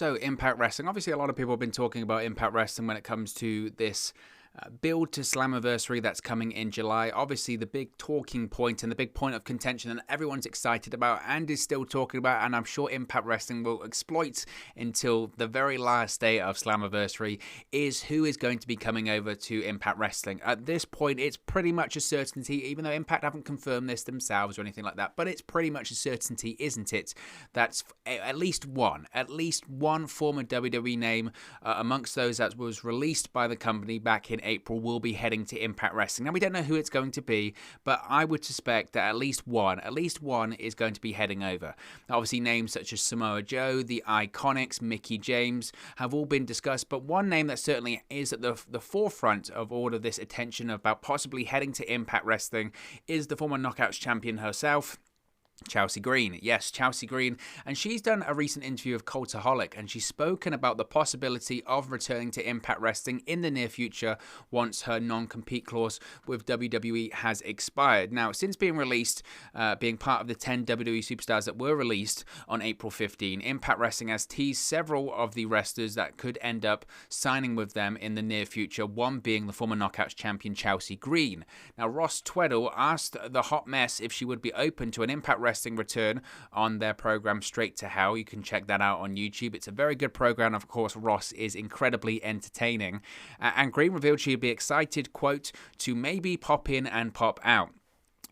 So, Impact Wrestling. Obviously, a lot of people have been talking about Impact Wrestling when it comes to this build to Slammiversary that's coming in July. Obviously, the big talking point and the big point of contention that everyone's excited about and is still talking about, and I'm sure Impact Wrestling will exploit until the very last day of Slammiversary, is who is going to be coming over to Impact Wrestling. At this point, it's pretty much a certainty, even though Impact haven't confirmed this themselves or anything like that, but it's pretty much a certainty, isn't it? That's at least one former WWE name amongst those that was released by the company back in April will be heading to Impact Wrestling. Now, we don't know who it's going to be, but I would suspect that at least one is going to be heading over. Now, obviously, names such as Samoa Joe, the Iconics, Mickie James have all been discussed, but one name that certainly is at the forefront of all of this attention about possibly heading to Impact Wrestling is the former Knockouts champion herself, Chelsea Green. Yes, Chelsea Green. And she's done a recent interview with Cultaholic, and she's spoken about the possibility of returning to Impact Wrestling in the near future once her non-compete clause with WWE has expired. Now, since being released, being part of the 10 WWE superstars that were released on April 15, Impact Wrestling has teased several of the wrestlers that could end up signing with them in the near future, one being the former Knockouts champion Chelsea Green. Now, Ross Tweddle asked the Hot Mess if she would be open to an Impact Wrestling return on their program Straight to Hell. You can check that out on YouTube. It's a very good program. Of course, Ross is incredibly entertaining. And Green revealed she'd be excited, quote, to maybe pop in and pop out.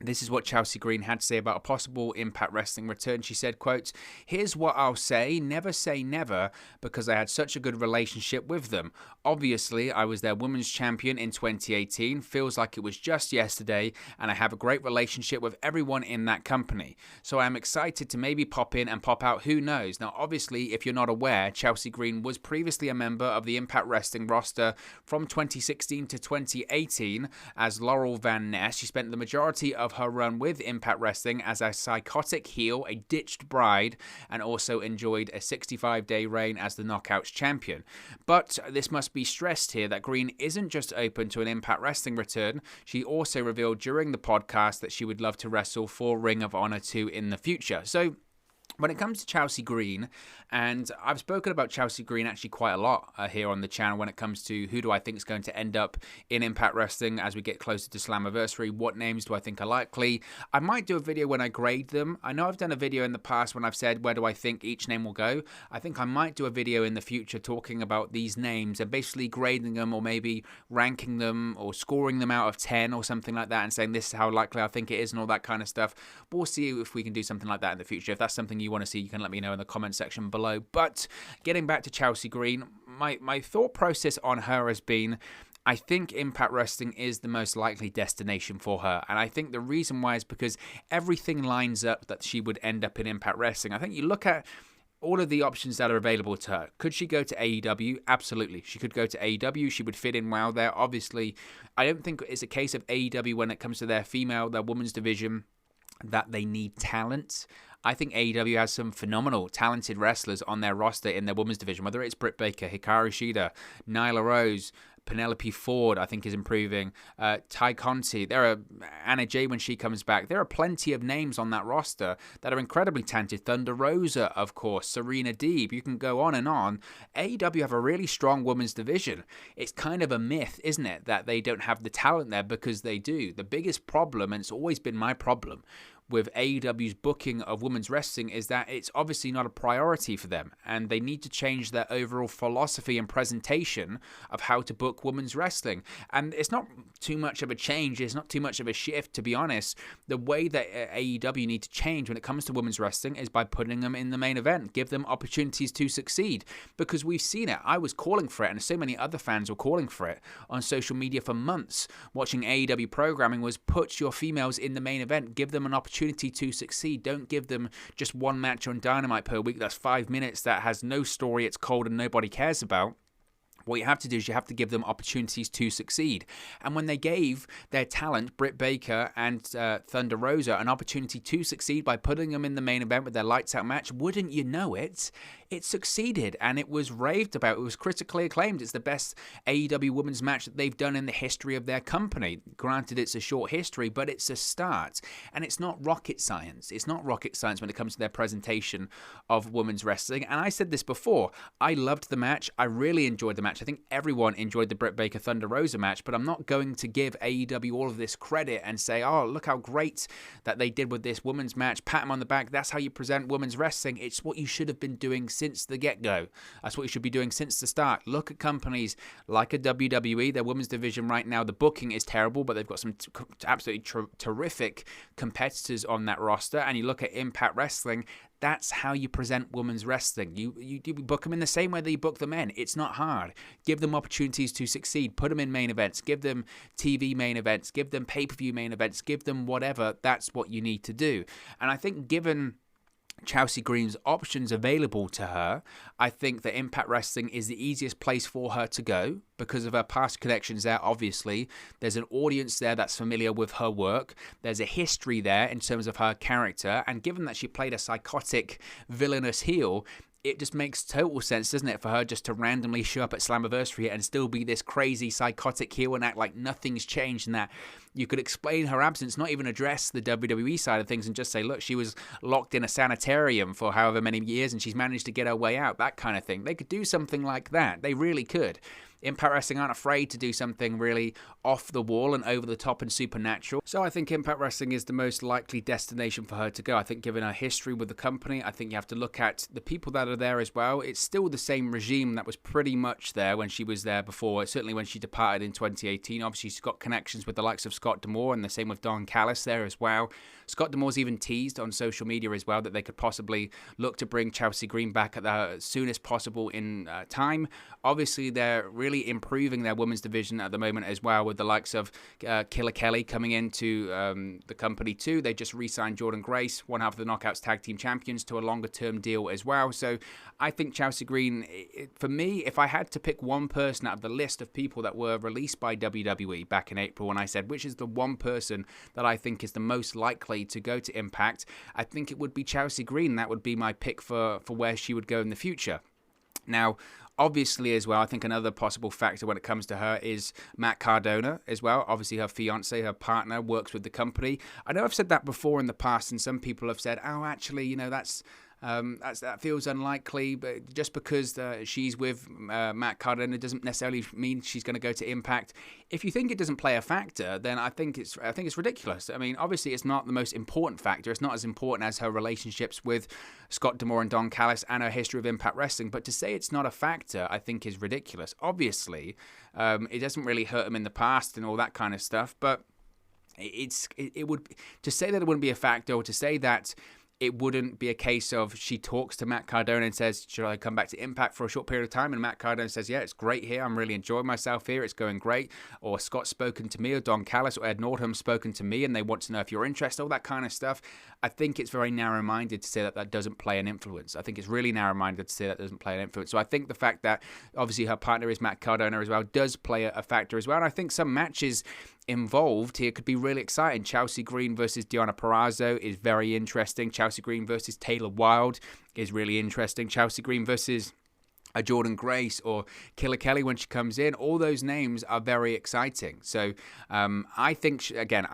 This is what Chelsea Green had to say about a possible Impact Wrestling return. She said, quote, here's what I'll say never, because I had such a good relationship with them. Obviously, I was their women's champion in 2018. Feels like it was just yesterday, and I have a great relationship with everyone in that company. So I'm excited to maybe pop in and pop out. Who knows? Now, obviously, if you're not aware, Chelsea Green was previously a member of the Impact Wrestling roster from 2016 to 2018 as Laurel Van Ness. She spent the majority of her run with Impact Wrestling as a psychotic heel, a ditched bride, and also enjoyed a 65-day reign as the Knockouts champion. But this must be stressed here that Green isn't just open to an Impact Wrestling return. She also revealed during the podcast that she would love to wrestle for Ring of Honor 2 in the future. So, when it comes to Chelsea Green, and I've spoken about Chelsea Green actually quite a lot here on the channel when it comes to who do I think is going to end up in Impact Wrestling as we get closer to Slammiversary, what names do I think are likely. I might do a video when I grade them. I know I've done a video in the past when I've said where do I think each name will go. I think I might do a video in the future talking about these names and basically grading them or maybe ranking them or scoring them out of 10 or something like that and saying this is how likely I think it is and all that kind of stuff. We'll see if we can do something like that in the future. If that's something you want to see, you can let me know in the comment section below. But getting back to Chelsea Green, my thought process on her has been, I think Impact Wrestling is the most likely destination for her. And I think the reason why is because everything lines up that she would end up in Impact Wrestling. I think you look at all of the options that are available to her. Could she go to AEW? Absolutely. She could go to AEW. She would fit in well there. Obviously, I don't think it's a case of AEW when it comes to their women's division, that they need talent. I think AEW has some phenomenal, talented wrestlers on their roster in their women's division, whether it's Britt Baker, Hikaru Shida, Nyla Rose, Penelope Ford, I think, is improving, Ty Conti. There are Anna Jay when she comes back. There are plenty of names on that roster that are incredibly talented. Thunder Rosa, of course, Serena Deeb. You can go on and on. AEW have a really strong women's division. It's kind of a myth, isn't it, that they don't have the talent there, because they do. The biggest problem, and it's always been my problem, with AEW's booking of women's wrestling is that it's obviously not a priority for them, and they need to change their overall philosophy and presentation of how to book women's wrestling. And it's not too much of a change, it's not too much of a shift, to be honest. The way that AEW need to change when it comes to women's wrestling is by putting them in the main event, give them opportunities to succeed, because we've seen it. I was calling for it, and so many other fans were calling for it on social media for months. Watching AEW programming was put your females in the main event, give them an opportunity to succeed. Don't give them just one match on Dynamite per week that's 5 minutes that has no story, it's cold and nobody cares about. What you have to do is you have to give them opportunities to succeed. And when they gave their talent, Britt Baker and Thunder Rosa, an opportunity to succeed by putting them in the main event with their lights out match, wouldn't you know it, it succeeded and it was raved about. It was critically acclaimed. It's the best AEW women's match that they've done in the history of their company. Granted, it's a short history, but it's a start. And it's not rocket science. It's not rocket science when it comes to their presentation of women's wrestling. And I said this before, I loved the match. I really enjoyed the match. I think everyone enjoyed the Britt Baker Thunder Rosa match, but I'm not going to give AEW all of this credit and say, oh, look how great that they did with this women's match. Pat them on the back. That's how you present women's wrestling. It's what you should have been doing since the get-go. That's what you should be doing since the start. Look at companies like a WWE, their women's division right now. The booking is terrible, but they've got some absolutely terrific competitors on that roster. And you look at Impact Wrestling, that's how you present women's wrestling. You book them in the same way that you book the men. It's not hard. Give them opportunities to succeed. Put them in main events. Give them TV main events. Give them pay-per-view main events. Give them whatever. That's what you need to do. And I think given Chelsea Green's options available to her, I think that Impact Wrestling is the easiest place for her to go because of her past connections there. Obviously, there's an audience there that's familiar with her work. There's a history there in terms of her character, and given that she played a psychotic, villainous heel, it just makes total sense, doesn't it, for her just to randomly show up at Slammiversary and still be this crazy, psychotic heel and act like nothing's changed, and that you could explain her absence, not even address the WWE side of things, and just say, look, she was locked in a sanitarium for however many years and she's managed to get her way out, that kind of thing. They could do something like that. They really could. Impact Wrestling aren't afraid to do something really off the wall and over the top and supernatural. So I think Impact Wrestling is the most likely destination for her to go. I think given her history with the company, I think you have to look at the people that are there as well. It's still the same regime that was pretty much there when she was there before, certainly when she departed in 2018. Obviously, she's got connections with the likes of Scott D'Amore, and the same with Don Callis there as well. Scott D'Amore's even teased on social media as well that they could possibly look to bring Chelsea Green back at the soonest possible in time. Obviously, they're really improving their women's division at the moment as well, with the likes of Killer Kelly coming into the company too. They just re-signed Jordan Grace, one half of the Knockouts Tag Team Champions, to a longer-term deal as well. So I think Chelsea Green, for me, if I had to pick one person out of the list of people that were released by WWE back in April, and I said, which is the one person that I think is the most likely to go to Impact, I think it would be Chelsea Green. That would be my pick for where she would go in the future. Now, obviously, as well, I think another possible factor when it comes to her is Matt Cardona as well. Obviously, her fiance, her partner, works with the company. I know I've said that before in the past, and some people have said, oh, actually, you know, that feels unlikely, but just because she's with Matt Cardona doesn't necessarily mean she's going to go to Impact. If you think it doesn't play a factor, then I think it's ridiculous. I mean, obviously, it's not the most important factor. It's not as important as her relationships with Scott D'Amore and Don Callis and her history of Impact Wrestling. But to say it's not a factor, I think is ridiculous. Obviously, it doesn't really hurt them in the past and all that kind of stuff. But it would, to say that it wouldn't be a factor, or to say that it wouldn't be a case of she talks to Matt Cardona and says, should I come back to Impact for a short period of time? And Matt Cardona says, yeah, it's great here. I'm really enjoying myself here. It's going great. Or Scott's spoken to me, or Don Callis or Ed Nordholm's spoken to me, and they want to know if you're interested, all that kind of stuff. I think it's very narrow-minded to say that that doesn't play an influence. I think it's really narrow-minded to say that doesn't play an influence. So I think the fact that obviously her partner is Matt Cardona as well does play a factor as well. And I think some matches involved here could be really exciting. Chelsea Green versus Deonna Purrazzo is very interesting. Chelsea Green versus Taylor Wilde is really interesting. Chelsea Green versus a Jordan Grace or Killer Kelly when she comes in. All those names are very exciting. So I think, again,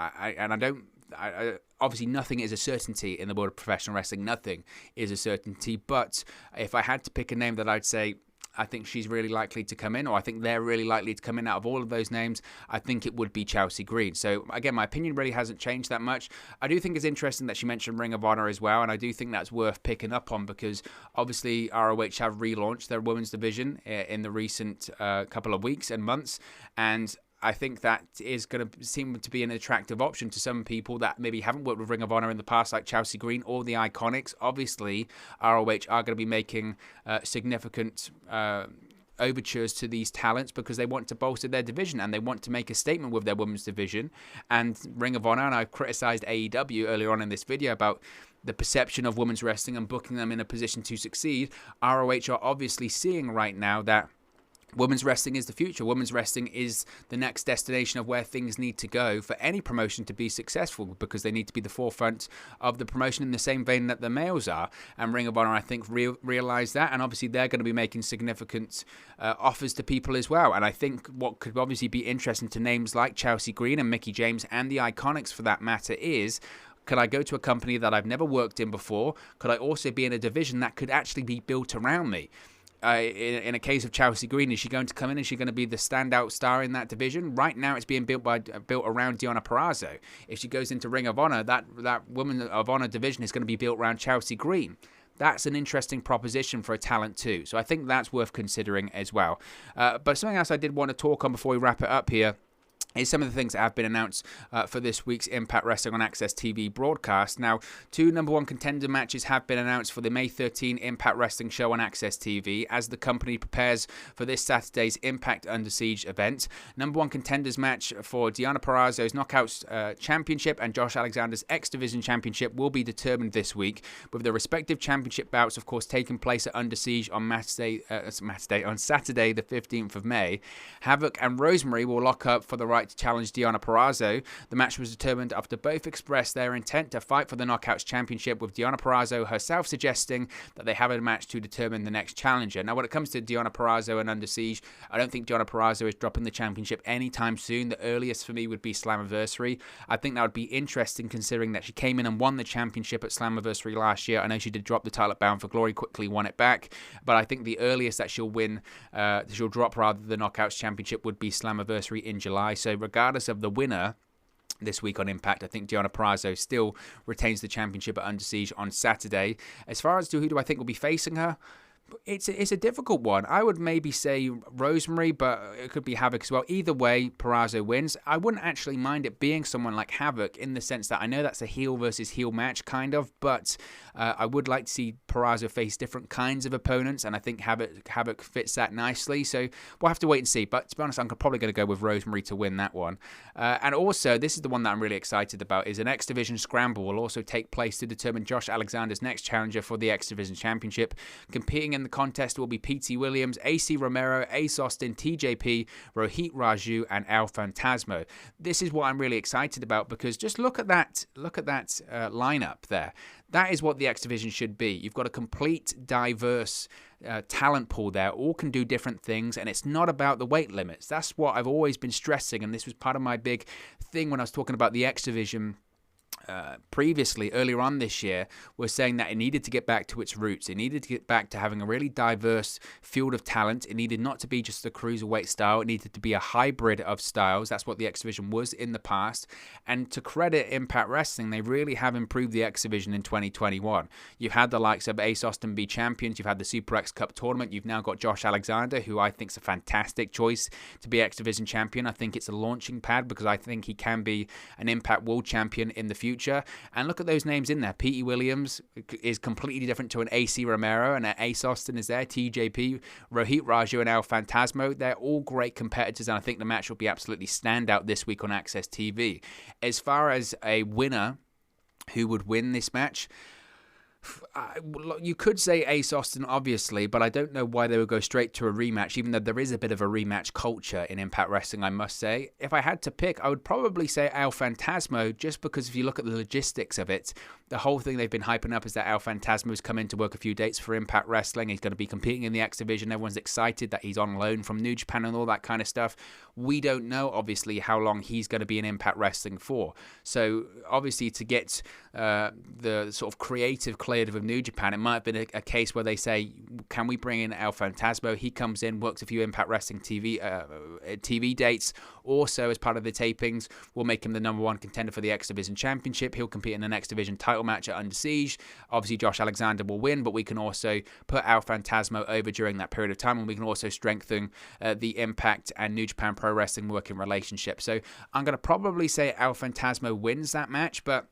obviously nothing is a certainty in the world of professional wrestling. Nothing is a certainty. But if I had to pick a name that I'd say, I think she's really likely to come in, or I think they're really likely to come in out of all of those names, I think it would be Chelsea Green. So, again, my opinion really hasn't changed that much. I do think it's interesting that she mentioned Ring of Honor as well, and I do think that's worth picking up on because, obviously, ROH have relaunched their women's division in the recent couple of weeks and months, and I think that is going to seem to be an attractive option to some people that maybe haven't worked with Ring of Honor in the past, like Chelsea Green or the Iconics. Obviously, ROH are going to be making significant overtures to these talents because they want to bolster their division and they want to make a statement with their women's division. And Ring of Honor, and I criticized AEW earlier on in this video about the perception of women's wrestling and booking them in a position to succeed. ROH are obviously seeing right now that Women's wrestling is the future. Women's wrestling is the next destination of where things need to go for any promotion to be successful, because they need to be the forefront of the promotion in the same vein that the males are. And Ring of Honor, I think, realize that. And obviously, they're going to be making significant offers to people as well. And I think what could obviously be interesting to names like Chelsea Green and Mickie James and the Iconics for that matter is, could I go to a company that I've never worked in before? Could I also be in a division that could actually be built around me? In a case of Chelsea Green, is she going to come in? Is she going to be the standout star in that division? Right now, it's being built around Deonna Purrazzo. If she goes into Ring of Honor, that Women of Honor division is going to be built around Chelsea Green. That's an interesting proposition for a talent too. So I think that's worth considering as well. But something else I did want to talk on before we wrap it up here is some of the things that have been announced for this week's Impact Wrestling on AXS TV broadcast. Now, 2 number 1 contender matches have been announced for the May 13 Impact Wrestling show on AXS TV as the company prepares for this Saturday's Impact Under Siege event. Number 1 contenders match for Deonna Purrazzo's Knockouts Championship and Josh Alexander's X Division Championship will be determined this week, with the respective championship bouts, of course, taking place at Under Siege on on Saturday, the 15th of May. Havoc and Rosemary will lock up for the right to challenge Deonna Purrazzo. The match was determined after both expressed their intent to fight for the Knockouts Championship, with Deonna Purrazzo herself suggesting that they have a match to determine the next challenger. Now, when it comes to Deonna Purrazzo and Under Siege, I don't think Deonna Purrazzo is dropping the championship anytime soon. The earliest for me would be Slammiversary. I think that would be interesting considering that she came in and won the championship at Slammiversary last year. I know she did drop the title at Bound for Glory, quickly won it back, but I think the earliest that she'll drop the Knockouts Championship would be Slammiversary in July. So regardless of the winner this week on Impact, I think Deonna Purrazzo still retains the championship at Under Siege on Saturday. As far as to who do I think will be facing her, it's a difficult one. I would maybe say Rosemary, but it could be Havoc as well. Either way, Purrazzo wins. I wouldn't actually mind it being someone like Havoc, in the sense that I know that's a heel versus heel match, kind of, but I would like to see Purrazzo face different kinds of opponents, and I think Havoc fits that nicely. So we'll have to wait and see. But to be honest, I'm probably going to go with Rosemary to win that one. And also, this is the one that I'm really excited about, is an X Division Scramble will also take place to determine Josh Alexander's next challenger for the X Division Championship. Competing in the contest will be P.T. Williams, AC Romero, Ace Austin, TJP, Rohit Raju, and El Phantasmo. This is what I'm really excited about, because just look at that lineup there. That is what the X Division should be. You've got a complete, diverse talent pool there. All can do different things, and it's not about the weight limits. That's what I've always been stressing, and this was part of my big thing when I was talking about the X Division previously, earlier on this year, was saying that it needed to get back to its roots. It needed to get back to having a really diverse field of talent. It needed not to be just the cruiserweight style. It needed to be a hybrid of styles. That's what the X Division was in the past. And to credit Impact Wrestling, they really have improved the X Division in 2021. You've had the likes of Ace Austin be champions. You've had the Super X Cup tournament. You've now got Josh Alexander, who I think is a fantastic choice to be X Division champion. I think it's a launching pad, because I think he can be an Impact World Champion in the future. And look at those names in there. P.E. Williams is completely different to an AC Romero, and Ace Austin is there. TJP, Rohit Raju, and El Phantasmo. They're all great competitors, and I think the match will be absolutely standout this week on AXS TV. As far as a winner, who would win this match? You could say Ace Austin, obviously, but I don't know why they would go straight to a rematch, even though there is a bit of a rematch culture in Impact Wrestling, I must say. If I had to pick, I would probably say El Phantasmo, just because if you look at the logistics of it, the whole thing they've been hyping up is that El Phantasmo's come in to work a few dates for Impact Wrestling. He's going to be competing in the X Division. Everyone's excited that he's on loan from New Japan and all that kind of stuff. We don't know, obviously, how long he's going to be in Impact Wrestling for. So, obviously, to get the sort of creative of New Japan, it might have been a case where they say, can we bring in El Phantasmo? He comes in, works a few Impact Wrestling TV dates. Also, as part of the tapings, we'll make him the number 1 contender for the X Division Championship. He'll compete in an X Division title match at Under Siege. Obviously, Josh Alexander will win, but we can also put El Phantasmo over during that period of time, and we can also strengthen the Impact and New Japan Pro Wrestling working relationship. So I'm going to probably say El Phantasmo wins that match, but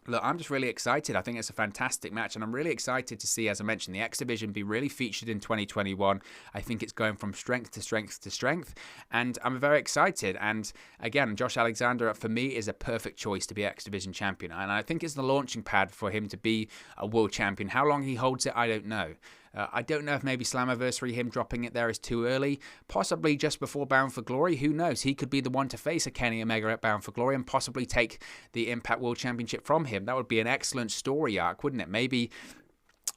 look, I'm just really excited. I think it's a fantastic match, and I'm really excited to see, as I mentioned, the X Division be really featured in 2021. I think it's going from strength to strength to strength, and I'm very excited. And again, Josh Alexander, for me, is a perfect choice to be X Division champion, and I think it's the launching pad for him to be a world champion. How long he holds it, I don't know. I don't know if maybe Slammiversary, him dropping it there is too early. Possibly just before Bound for Glory. Who knows? He could be the one to face a Kenny Omega at Bound for Glory and possibly take the Impact World Championship from him. That would be an excellent story arc, wouldn't it? Maybe,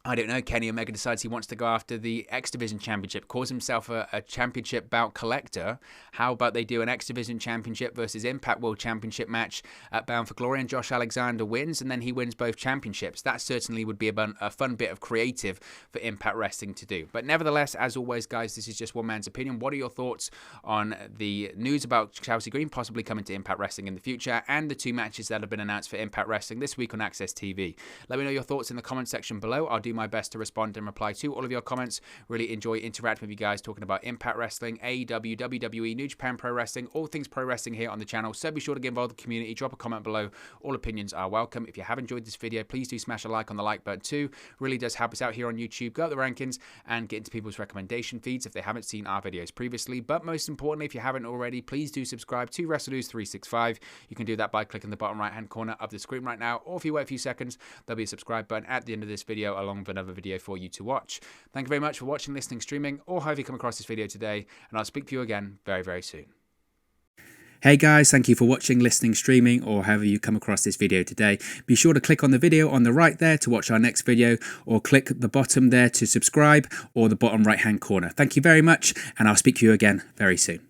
I don't know, Kenny Omega decides he wants to go after the X Division Championship, calls himself a championship bout collector. How about they do an X Division Championship versus Impact World Championship match at Bound for Glory, and Josh Alexander wins, and then he wins both championships. That certainly would be a fun bit of creative for Impact Wrestling to do. But nevertheless, as always, guys, this is just one man's opinion. What are your thoughts on the news about Chelsea Green possibly coming to Impact Wrestling in the future, and the 2 matches that have been announced for Impact Wrestling this week on AXS TV? Let me know your thoughts in the comment section below. I'll do my best to respond and reply to all of your comments. Really enjoy interacting with you guys, talking about Impact Wrestling, AEW, WWE, New Japan Pro Wrestling, all things pro wrestling here on the channel. So be sure to get involved with the community. Drop a comment below. All opinions are welcome. If you have enjoyed this video, please do smash a like on the like button too. Really does help us out here on YouTube. Go up the rankings and get into people's recommendation feeds if they haven't seen our videos previously. But most importantly, if you haven't already, please do subscribe to WrestleNews 365. You can do that by clicking the bottom right hand corner of the screen right now, or if you wait a few seconds, there'll be a subscribe button at the end of this video along with another video for you to watch. Thank you very much for watching, listening, streaming, or however you come across this video today, and I'll speak to you again very, very soon. Hey guys, thank you for watching, listening, streaming, or however you come across this video today. Be sure to click on the video on the right there to watch our next video, or click the bottom there to subscribe, or the bottom right hand corner. Thank you very much, and I'll speak to you again very soon.